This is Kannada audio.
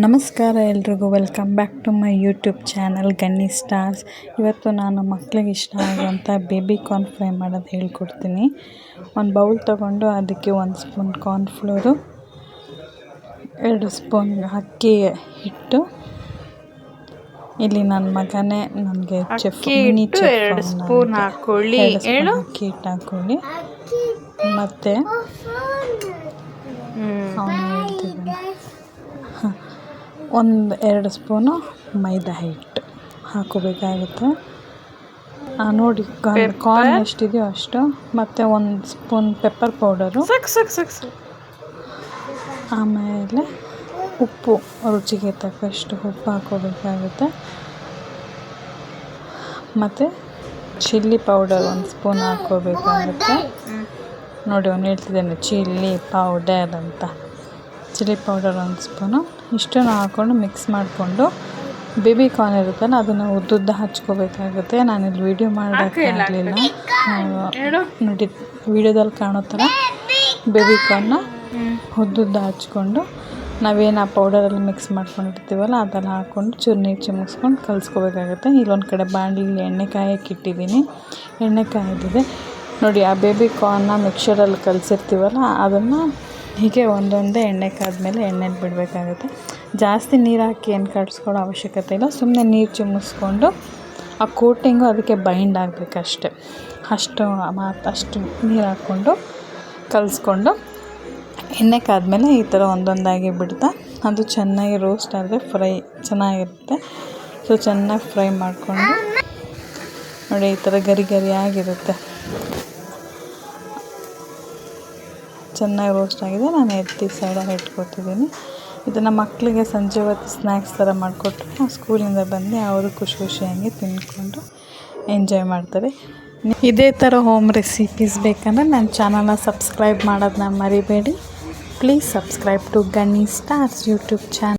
ನಮಸ್ಕಾರ ಎಲ್ರಿಗೂ welcome back to my YouTube channel Gunny Stars. ಇವತ್ತು ನಾನು ಮಕ್ಕಳಿಗೆ ಇಷ್ಟ ಆಗುವಂಥ ಬೇಬಿ ಕಾರ್ನ್ ಫ್ರೈ ಮಾಡೋದು ಹೇಳ್ಕೊಡ್ತೀನಿ. ಒಂದು ಬೌಲ್ ತೊಗೊಂಡು ಅದಕ್ಕೆ 1 ಸ್ಪೂನ್ ಕಾರ್ನ್ಫ್ಲೋರು, 2 ಸ್ಪೂನ್ ಅಕ್ಕಿ ಹಿಟ್ಟು. ಇಲ್ಲಿ ನನ್ನ ಮಗನೇ ನನಗೆ ಚೆಫ್ ಮಿನಿ ಚೆಫ್ 2 ಸ್ಪೂನ್ ಹಾಕೊಳ್ಳಿ, ಅಕ್ಕಿ ಹಿಟ್ಟು ಹಾಕೊಳ್ಳಿ. ಮತ್ತು ಅವನು ಹೇಳ್ತಿದ್ದಾನೆ 1-2 ಸ್ಪೂನು ಮೈದಾ ಹಿಟ್ಟು ಹಾಕೋಬೇಕಾಗುತ್ತೆ. ನೋಡಿ ಕಾರ್ನ್ ಎಷ್ಟಿದೆಯೋ ಅಷ್ಟು. ಮತ್ತು 1 ಸ್ಪೂನ್ ಪೆಪ್ಪರ್ ಪೌಡರು, ಆಮೇಲೆ ಉಪ್ಪು, ರುಚಿಗೆ ತಕ್ಕಷ್ಟು ಉಪ್ಪು ಹಾಕೋಬೇಕಾಗುತ್ತೆ. ಮತ್ತು ಚಿಲ್ಲಿ ಪೌಡರ್ 1 ಸ್ಪೂನ್ ಹಾಕೋಬೇಕಾಗುತ್ತೆ. ನೋಡಿ ಅವನು ಹೇಳ್ತಿದ್ದಾನೆ ಚಿಲ್ಲಿ ಪೌಡರ್ ಅಂತ. Chilli powder 1 spoon. ಇಷ್ಟನ್ನು ಹಾಕ್ಕೊಂಡು ಮಿಕ್ಸ್ ಮಾಡಿಕೊಂಡು ಬೇಬಿ ಕಾರ್ನ್ ಇರುತ್ತಲ್ಲ ಅದನ್ನು ಉದ್ದುದ್ದ ಹಚ್ಕೋಬೇಕಾಗುತ್ತೆ. ನಾನಿಲ್ಲಿ ವೀಡಿಯೋ ಮಾಡೋಕ್ಕಾಗಲಿಲ್ಲ. ನೋಡಿ ವೀಡಿಯೋದಲ್ಲಿ ಕಾಣೋ ಥರ ಬೇಬಿ ಕಾರ್ನ ಉದ್ದುದ್ದ ಹಚ್ಕೊಂಡು ನಾವೇನು ಆ ಪೌಡರಲ್ಲಿ ಮಿಕ್ಸ್ ಮಾಡ್ಕೊಂಡಿರ್ತೀವಲ್ಲ ಅದೆಲ್ಲ ಹಾಕ್ಕೊಂಡು ಚೂರು ನೀರು ಚಿಮ್ಮಿಸ್ಕೊಂಡು ಕಲಿಸ್ಕೋಬೇಕಾಗುತ್ತೆ. ಇಲ್ಲೊಂದು ಕಡೆ ಬಾಣಲಿಲಿ ಎಣ್ಣೆ ಕಾಯಕ್ಕೆ ಇಟ್ಟಿದ್ದೀನಿ. ಎಣ್ಣೆ ಕಾಯ್ದಿದೆ ನೋಡಿ. ಆ ಬೇಬಿ ಕಾರ್ನ ಮಿಕ್ಸರಲ್ಲಿ ಕಲಿಸಿರ್ತೀವಲ್ಲ ಅದನ್ನು ಹೀಗೆ ಒಂದೊಂದೇ ಎಣ್ಣೆ ಕಾದ್ಮೇಲೆ ಎಣ್ಣೆಲಿ ಬಿಡಬೇಕಾಗುತ್ತೆ. ಜಾಸ್ತಿ ನೀರು ಹಾಕಿ ಏನು ಕಲಿಸ್ಕೊಳ್ಳೋ ಅವಶ್ಯಕತೆ ಇಲ್ಲ. ಸುಮ್ಮನೆ ನೀರು ಚಿಮ್ಮಿಸ್ಕೊಂಡು ಆ ಕೋಟಿಂಗು ಅದಕ್ಕೆ ಬೈಂಡ್ ಆಗಬೇಕಷ್ಟೆ. ಅಷ್ಟು ನೀರು ಹಾಕ್ಕೊಂಡು ಕಲಿಸ್ಕೊಂಡು ಎಣ್ಣೆ ಕಾದ್ಮೇಲೆ ಈ ಥರ ಒಂದೊಂದಾಗಿ ಬಿಡ್ತಾ ಅದು ಚೆನ್ನಾಗಿ ರೋಸ್ಟ್ ಆದರೆ ಫ್ರೈ ಚೆನ್ನಾಗಿರುತ್ತೆ. ಸೊ ಚೆನ್ನಾಗಿ ಫ್ರೈ ಮಾಡಿಕೊಂಡು ನೋಡಿ ಈ ಥರ ಗರಿ ಆಗಿರುತ್ತೆ. ಚೆನ್ನಾಗಿ ರೋಸ್ಟ್ ಆಗಿದೆ. ನಾನು ಎತ್ತಿ ಸೈಡಲ್ಲಿ ಇಟ್ಕೊತಿದ್ದೀನಿ. ಇದನ್ನು ಮಕ್ಕಳಿಗೆ ಸಂಜೆ ಹೊತ್ತು ಸ್ನ್ಯಾಕ್ಸ್ ಥರ ಮಾಡಿಕೊಟ್ರೆ ಸ್ಕೂಲಿಂದ ಬಂದು ಅವರು ಖುಷಿಯಾಗಿ ತಿಂದ್ಕೊಂಡು ಎಂಜಾಯ್ ಮಾಡ್ತಾರೆ. ಇದೇ ಥರ ಹೋಮ್ ರೆಸಿಪೀಸ್ ಬೇಕಂದರೆ ನನ್ನ ಚಾನಲ್ನ ಸಬ್ಸ್ಕ್ರೈಬ್ ಮಾಡೋದನ್ನ ಮರಿಬೇಡಿ. Please subscribe to Gunny Stars YouTube channel.